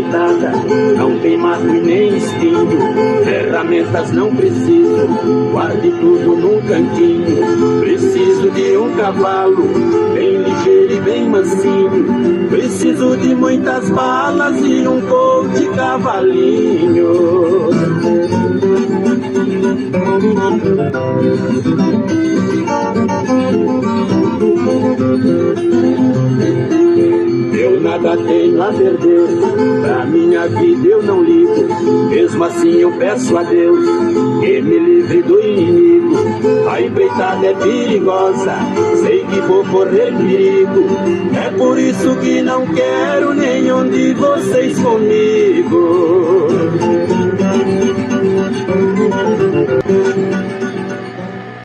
ajeitada, não tem mato e nem espinho, ferramentas não preciso, guarde tudo num cantinho. Preciso de um cavalo, bem ligeiro e bem mansinho, preciso de muitas balas e um pouco de cavalinho. Eu nada tenho a perder, pra minha vida eu não ligo, mesmo assim eu peço a Deus que me livre do inimigo. A empreitada é perigosa, sei que vou correr perigo, é por isso que não quero nenhum de vocês comigo.